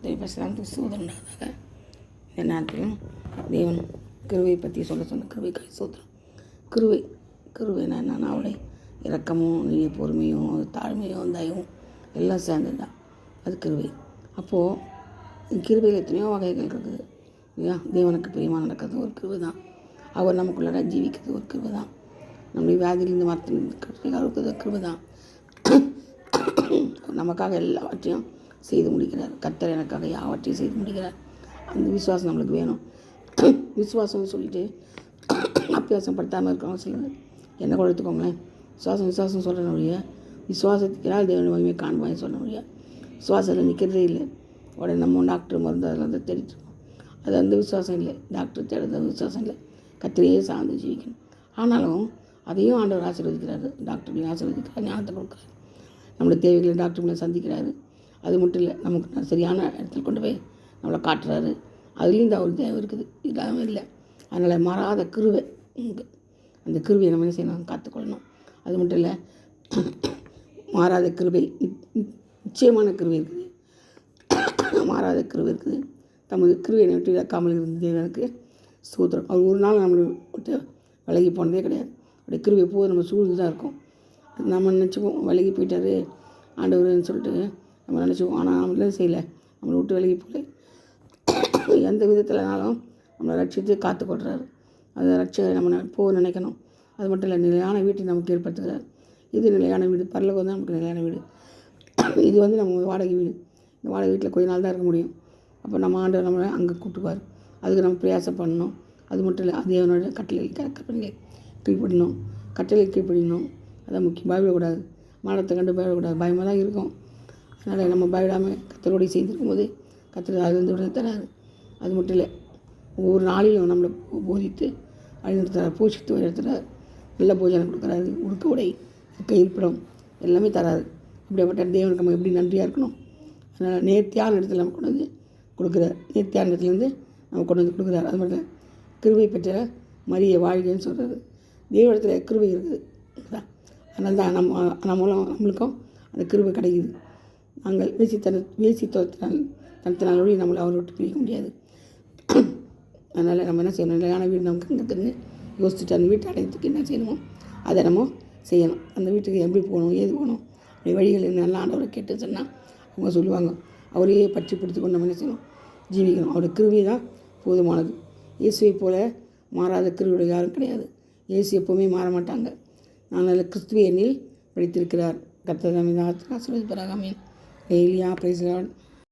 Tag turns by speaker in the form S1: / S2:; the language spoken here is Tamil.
S1: கர்த்தரை பரிசுத்தத்துக்கு சோதரனாக இந்த நேரத்திலும் தேவன் கிருவை பற்றி சொல்ல கிருவைக்காய் சோதரம். கிருவைனா என்னன்னா அவருடைய இரக்கமும் நீடிய பொறுமையும் தாழ்மையும் தயவும் எல்லாம் சேர்ந்தது தான் அது கிருவை. அப்போது கிருவையில் எத்தனையோ வகைகள் இருக்குது இல்லையா? தேவனுக்கு பிரியமாக நடக்கிறது ஒரு கிருவை தான். அவர் நமக்குள்ளார ஜீவிக்கிறது ஒரு கிருவை தான். நம்முடைய வியாதியிலிருந்து மரத்திலிருந்து அறுக்கிறது கிருவை தான். நமக்காக எல்லாவற்றையும் செய்து முடிக்கிறார். கர்த்தர் எனக்காக யாவற்றையும் செய்து முடிக்கிறார். அந்த விசுவாசம் நம்மளுக்கு வேணும். விசுவாசம்னு சொல்லிட்டு அபியாசம் படுத்தாமல் இருக்கிறவங்க சிலர் என்ன கூட எடுத்துக்கோங்களேன். விசுவாசம் சொல்கிற வழிய விசுவாசத்துக்கிறால் தேவனை மகிமையை காண்பான்னு சொன்ன வழியா விசுவாசத்தில் நிற்கிறதே இல்லை. உடனே நம்ம டாக்டர் மருந்து அதில் வந்து தேடிட்டுருக்கோம். அது அந்த விசுவாசம் இல்லை. டாக்டர் தேடுறது விசுவாசம் இல்லை. கர்த்தரையே சார்ந்து ஜீவிக்கணும். ஆனாலும் அதையும் ஆண்டவர் ஆசீர்வதிக்கிறாரு. டாக்டரையும் ஆசீர்வதிக்கிறார், ஞானத்தை கொடுக்குறாரு, நம்மளுடைய தேவைகளை டாக்டர்களை சந்திக்கிறாரு. அது மட்டும் இல்லை, நமக்கு சரியான இடத்துல கொண்டு போய் நம்மளை காட்டுறாரு. அதுலேயும் தான் ஒரு தேவை இருக்குது, இல்லாமல் இல்லை. அதனால் மாறாத கிருவை, அந்த கிருவையை நம்ம என்ன செய்யணும், காத்துக்கொள்ளணும். அது மட்டும் இல்லை, மாறாத கிருவை, நிச்சயமான கிருவை இருக்குது, மாறாத கிருவை இருக்குது. தமது கிருவையை விட்டு இழக்காமல் இருந்த தேவனுக்கு ஸ்தோத்திரம். அவர் ஒரு நாள் நம்மளை விட்டு விலகி போனதே கிடையாது. அப்படி கிருவை போது நம்ம சூழ்ந்து தான் இருக்கும். நம்ம நினச்சிப்போம் விலகி போயிட்டாரு ஆண்டவர்னு சொல்லிட்டு நம்ம நினச்சிப்போம். ஆனால் நம்மளே செய்யலை, நம்மளை விட்டு விலகி போகல. எந்த விதத்தில்னாலும் நம்மளை ரட்சித்து காத்துக்கொள்கிறாரு. அதை ரட்ச நம்ம போக நினைக்கணும். அது மட்டும் இல்லை, நிலையான வீட்டை நமக்கு ஏற்படுத்துகிறார். இது நிலையான வீடு, பரலோகம் தான் நமக்கு நிலையான வீடு. இது வந்து நம்ம வாடகை வீடு. இந்த வாடகை வீட்டில் கொஞ்ச நாள் தான் இருக்க முடியும். அப்போ நம்ம ஆண்டவர் நம்மளை அங்கே கூட்டுவார். அதுக்கு நம்ம பிரயாசம் பண்ணணும். அது மட்டும் இல்லை, தேவனோட கட்டளை கற்பனைகளை கீழ்ப்படினோம், கட்டளை கீழ்ப்படினோம். அதான் முக்கியம். பயப்படக்கூடாது, மானத்தை கண்டு பயப்படக்கூடாது. பயமாக தான் இருக்கும். அதனால் நம்ம பயப்படாமல் கர்த்தரோடு செய்திருக்கும் போது கர்த்தர் அதுலேருந்து விட தராது. அது மட்டும் இல்லை, ஒவ்வொரு நாளிலும் நம்மளை போதித்து வழிநடத்துறாரு, போஷித்து வழிநடத்துறாரு. நல்ல போஜனம் கொடுக்குறாரு, உடுக்க உடை, இருக்க இருப்பிடம் எல்லாமே தராது. அப்படிப்பட்ட தேவனுக்கு நம்ம எப்படி நன்றியாக இருக்கணும். அதனால் நேர்த்தியான இடத்துல நம்ம கொண்டு வந்து கொடுக்குறார். நேர்த்தியான இடத்துலேருந்து நம்ம கொண்டு வந்து கொடுக்குறாரு. அது மட்டும் கிருபை பெற்ற மரியை வாழ்கைன்னு சொல்கிறது. தேவனிடத்தில் கிருபை இருக்குது. அதனால தான் நம்மளுக்கும் அந்த கிருபை கிடைக்குது. நாங்கள் தனத்தினாலோடு நம்மளை அவரை விட்டு பிரிக்க முடியாது. அதனால் நம்ம என்ன செய்யணும், நிலையான வீடு நமக்கு இருக்குதுன்னு யோசிச்சுட்டு அந்த வீட்டை அடையிறதுக்கு என்ன செய்யணுமோ அதை நம்ம செய்யணும். அந்த வீட்டுக்கு எப்படி போகணும், ஏது போகணும், அப்படி வழிகள் நல்லா ஆண்டவரை கேட்டு சொன்னால் அவங்க சொல்லுவாங்க. அவரையே பற்றி பிடித்து கொண்டு நம்ம என்ன செய்யணும், ஜீவிக்கணும். அவருடைய கிருபை தான் போதுமானது. இயேசுவை போல மாறாத கிருபை யாரும் கிடையாது. இயேசு எப்போவுமே மாற மாட்டாங்க. நான் கிறிஸ்துவ எண்ணில் படித்திருக்கிறார். கர்த்தர் நம்மை ஆசீர்வதிப்பாராக. ஆமென். ஹல்லேலூயா. Praise the Lord.